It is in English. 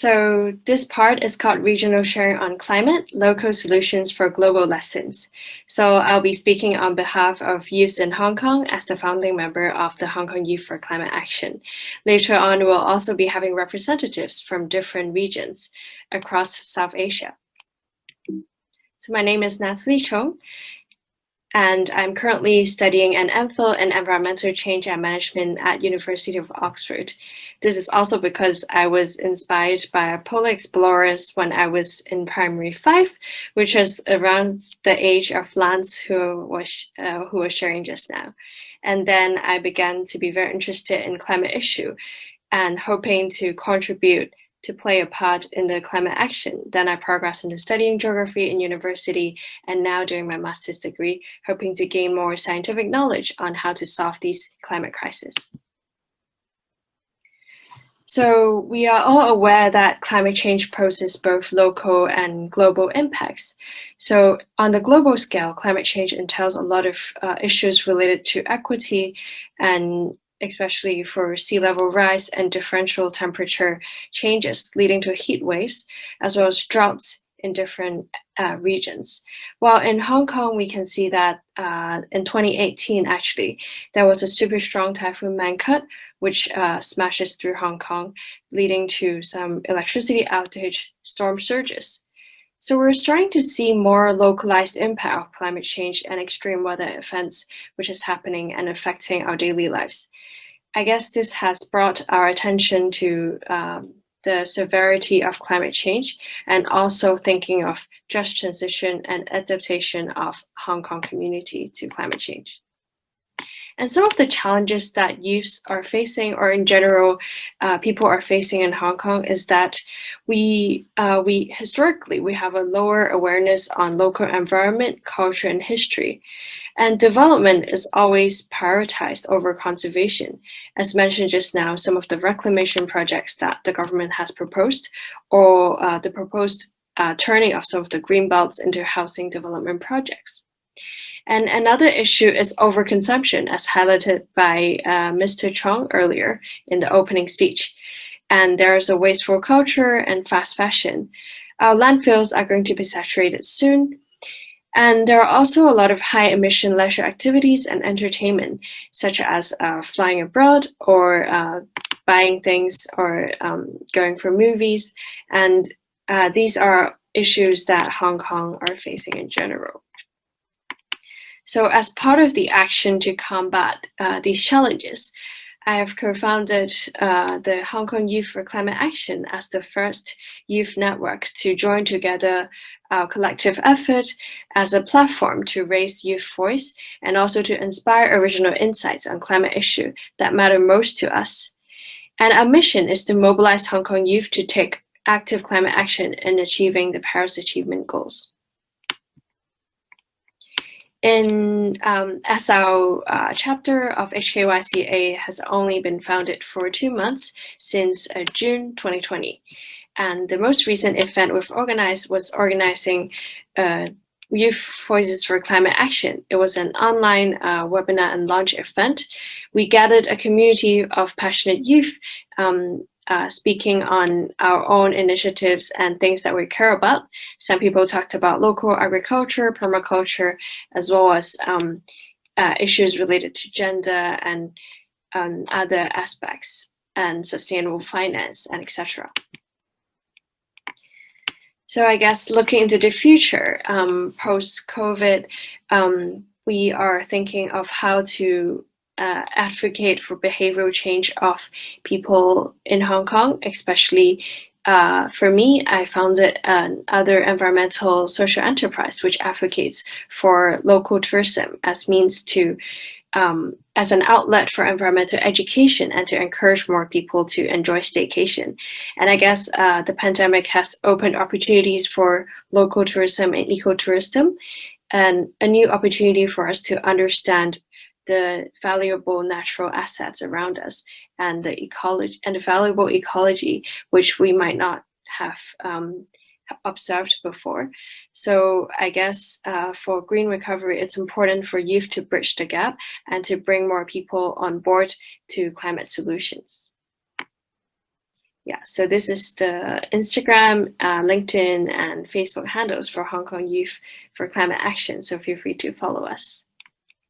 So this part is called Regional Sharing on Climate, Local Solutions for Global Lessons. So I'll be speaking on behalf of youths in Hong Kong as the founding member of the Hong Kong Youth for Climate Action. Later on, we'll also be having representatives from different regions across South Asia. So my name is Natalie Chung, and I'm currently studying an MPhil in Environmental Change and Management at University of Oxford. This is also because I was inspired by polar explorers when I was in primary 5, which was around the age of Lance, who was sharing just now. And then I began to be very interested in climate issue and hoping to contribute to play a part in the climate action. Then I progressed into studying geography in university and now doing my master's degree, hoping to gain more scientific knowledge on how to solve these climate crises. So we are all aware that climate change poses both local and global impacts. So on the global scale, climate change entails a lot of issues related to equity, and especially for sea level rise and differential temperature changes leading to heat waves, as well as droughts in different regions. While in Hong Kong, we can see that in 2018, actually, there was a super strong typhoon Mangkhut, which smashes through Hong Kong, leading to some electricity outage, storm surges. So we're starting to see more localized impact of climate change and extreme weather events, which is happening and affecting our daily lives. I guess this has brought our attention to the severity of climate change and also thinking of just transition and adaptation of Hong Kong community to climate change. And some of the challenges that youths are facing, or in general, people are facing in Hong Kong, is that we historically have a lower awareness on local environment, culture, and history. And development is always prioritized over conservation. As mentioned just now, some of the reclamation projects that the government has proposed, or the proposed turning of some of the green belts into housing development projects. And another issue is overconsumption, as highlighted by Mr. Chung earlier in the opening speech. And there's a wasteful culture and fast fashion. Our landfills are going to be saturated soon. And there are also a lot of high emission leisure activities and entertainment, such as flying abroad or buying things or going for movies. And these are issues that Hong Kong are facing in general. So as part of the action to combat these challenges, I have co-founded the Hong Kong Youth for Climate Action as the first youth network to join together our collective effort as a platform to raise youth voice and also to inspire original insights on climate issue that matter most to us. And our mission is to mobilize Hong Kong youth to take active climate action in achieving the Paris Achievement Goals. As our chapter of HKYCA has only been founded for 2 months since June 2020. And the most recent event we've organized was organizing Youth Voices for Climate Action. It was an online webinar and launch event. We gathered a community of passionate youth speaking on our own initiatives and things that we care about. Some people talked about local agriculture, permaculture, as well as issues related to gender and other aspects, and sustainable finance, and etc. So I guess looking into the future, post-COVID, we are thinking of how to advocate for behavioral change of people in Hong Kong, especially for me, I founded another environmental social enterprise which advocates for local tourism as means to as an outlet for environmental education and to encourage more people to enjoy staycation. And I guess the pandemic has opened opportunities for local tourism and ecotourism, and a new opportunity for us to understand the valuable natural assets around us and the ecology and the valuable ecology which we might not have observed before. So I guess for green recovery, it's important for youth to bridge the gap and to bring more people on board to climate solutions. Yeah, so this is the Instagram, LinkedIn, and Facebook handles for Hong Kong Youth for Climate Action. So feel free to follow us.